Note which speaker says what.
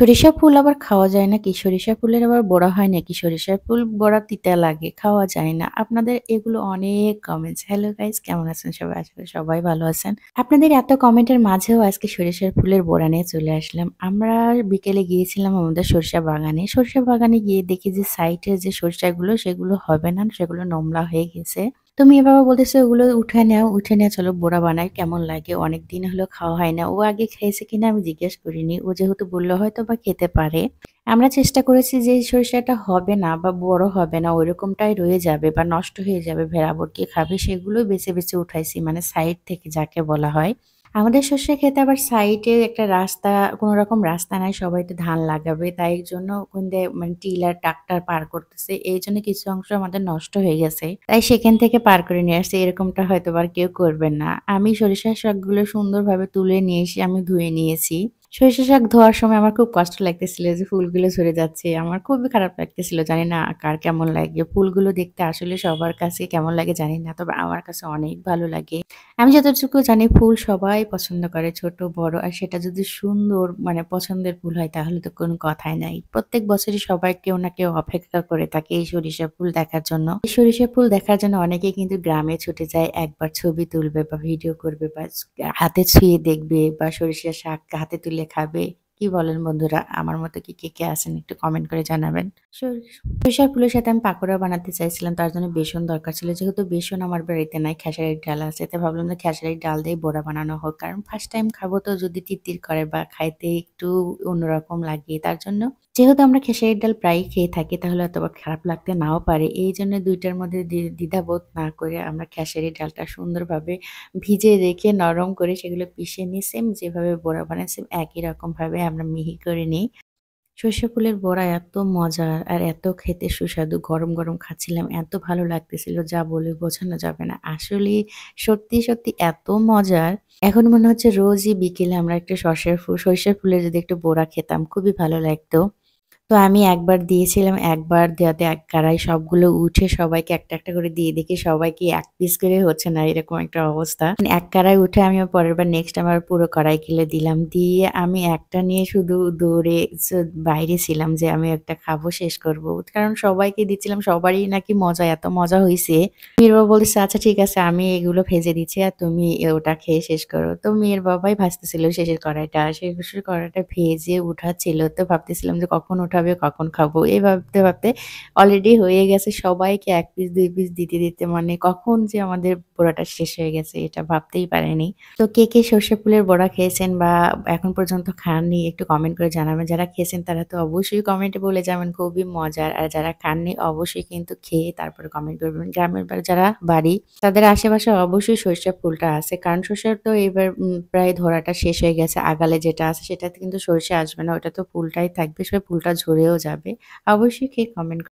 Speaker 1: সরিষা ফুল আবার খাওয়া যায় নাকি? সরিষা ফুলের আবার বড়া হয় নাকি? সরিষার ফুল বড়া তিতা লাগে, খাওয়া যায় না। আপনাদের এগুলো অনেক কমেন্টস। হ্যালো গাইস, কেমন আছেন সবাই? আশা করি সবাই ভালো আছেন। আপনাদের এত কমেন্টের মাঝেও আজকে সরিষার ফুলের বড়া নিয়ে চলে আসলাম। আমরা বিকেলে গিয়েছিলাম আমাদের সরিষা বাগানে। সরিষা বাগানে গিয়ে দেখি যে সাইডে যে সরিষাগুলো সেগুলো হবে না, সেগুলো নোংরা হয়ে গেছে। তো মেয়ে বাবা বলতেছে, "ওগুলো উঠে নেও, উঠে নিয়ে চলো বড়া বানাই, কেমন লাগে? অনেকদিন হলো খাওয়া হয় না।" ও আগে খেয়েছে কিনা আমি জিজ্ঞেস করিনি। ও যেহেতু বলল হয়তোবা খেতে পারে। আমরা চেষ্টা করেছি যে এই সরিষাটা হবে না বা বড় হবে না, ওইরকমটাই রয়ে যাবে বা নষ্ট হয়ে যাবে, ভেড়া-ভুড়ি কে খাবে সেগুলোই বেছে, বেছে উঠাইছি। মানে সাইড থেকে যাকে বলা হয়। আমাদের সরিষা ক্ষেতে আবার সাইডে একটা রাস্তা, কোন রকম রাস্তা নাই। সবাই তো ধান লাগাবে। তাই জন্য ওখান দিয়ে মানে টিলার ট্রাক্টর পার করতেছে। এইজন্য কিছু অংশ আমাদের নষ্ট হয়ে গেছে। তাই সেখান থেকে পার করে নিয়ে আসছি। এরকমটা হয়তোবা আর কেউ করবেন না। আমি সরিষার শাকগুলো সুন্দরভাবে তুলে নিয়ে এসে আমি ধুয়ে নিয়েছি। সরিষা শাক ধোয়ার সময় আমার খুব কষ্ট লাগতেছিল যে ফুলগুলো ঝরে যাচ্ছে। আমার খুবই খারাপ লাগতেছিল। জানি না কার কেমন লাগে। ফুলগুলো দেখতে আসলে সবার কাছে কেমন লাগে জানি না। তবে আমার কাছে অনেক ভালো লাগে। আমি যতটুকু জানি ফুল সবাই পছন্দ করে, ছোট বড়। আর সেটা যদি সুন্দর মানে পছন্দের ফুল হয় তাহলে তো কোনো কথাই নাই। প্রত্যেক বছরই সবাই কেউ না কেউ অপেক্ষা করে থাকে এই সরিষা ফুল দেখার জন্য। এই সরিষা ফুল দেখার জন্য অনেকেই কিন্তু গ্রামে ছুটে যায়। একবার ছবি তুলবে বা ভিডিও করবে বা হাতে ছুঁয়ে দেখবে বা সরিষার শাক হাতে তুলে খাবে। কি বলেন বন্ধুরা? আমার মতো কি কে, কে আছেন একটু কমেন্ট করে জানাবেন। সরিষার ফুলের সাথে আমি পাকোড়া বানাতে চাইছিলাম। তার জন্য বেসন দরকার ছিল। যেহেতু বেসন আমার বাড়িতে নাই, খেসারির ডাল আছে। তাই ভাবলাম যে খেসারির ডাল দিয়ে বড়া বানানো হোক। কারণ ফার্স্ট টাইম খাবো তো যদি তিরতির করে বা খাইতে একটু অন্যরকম লাগে। তার জন্য যেহেতু আমরা খেসারির ডাল প্রায়ই খেয়ে থাকি তাহলে হয়তোবা খারাপ লাগতে নাও পারে। এইজন্য ২ টার মধ্যে দ্বিধাবোধ না করে আমরা খেসারির ডালটা সুন্দরভাবে ভিজিয়ে রেখে নরম করে সেগুলো পিষে নিই। সেম যেভাবে বড়া বানাই সেম একই রকমভাবে আমরা মিহি করে নিই। সর্ষে ফুলের বড়া এত মজার আর এত খেতে সুস্বাদু। গরম, গরম খাচ্ছিলাম। এত ভালো লাগতেছিল যা বলে বোঝানো যাবে না। আসলেই সত্যি, সত্যি এত মজার। এখন মনে হচ্ছে রোজই বিকেলে আমরা একটু সরিষার ফুলের যদি একটু বড়া খেতাম খুবই ভালো লাগতো। তো আমি একবার দিয়েছিলাম, একবার দেওয়াতে এক কাড়াই সবগুলো উঠে সবাইকে একটা, একটা করে দিয়ে দেখি সবাইকে ১ পিস করে হচ্ছে না, এরকম একটা অবস্থা। মানে এক কাড়াই উঠে আমি পরের বার নেক্সট আমার পুরো কড়াই কিলে দিলাম। দিয়ে আমি একটা নিয়ে শুধু দৌড়ে বাইরে ছিলাম যে আমি একটা খাবো, শেষ করব। কারণ সবাইকে দিচ্ছিলাম, সবারই নাকি মজা, এত মজা হইছে। মেয়ের বাবা বলতেছে, "আচ্ছা ঠিক আছে আমি এগুলো ভেজে দিচ্ছি আর তুমি ওটা খেয়ে শেষ করো।" তো মেয়ের বাবাই ভাজতেছিল শেষের কড়াইটা। শেষের কড়াইটা ভেজে উঠাচ্ছিল। তো ভাবতেছিলাম যে কখন উঠাবে, কখন খাবো? এই ভাবতে, ভাবতে অলরেডি হয়ে গেছে। সবাইকে ১ পিস ২ পিস দিতে, দিতে মানে কখন যে আমাদের পোড়াটা শেষ হয়ে গেছে এটা ভাবতেই পারিনি। তো কে, কে সর্ষে ফুলের বড়া খেয়েছেন বা এখন পর্যন্ত খাননি একটু কমেন্ট করে জানাবেন। যারা খেয়েছেন তারা তো অবশ্যই কমেন্টে বলে যাবেন খুবই মজার। আর যারা খাননি অবশ্যই কিন্তু খেয়ে তারপরে কমেন্ট করবেন। গ্রামের যারা বাড়ি তাদের আশেপাশে অবশ্যই সরিষা ফুলটা আছে। কারণ সরিষার তো এবার প্রায় ধরাটা শেষ হয়ে গেছে। আগালে যেটা আছে সেটাতে কিন্তু সরিষা আসবে না। ওটা তো ফুলটাই থাকবে। ফুলটা ঝরেও যাবে। অবশ্যই খেয়ে কমেন্ট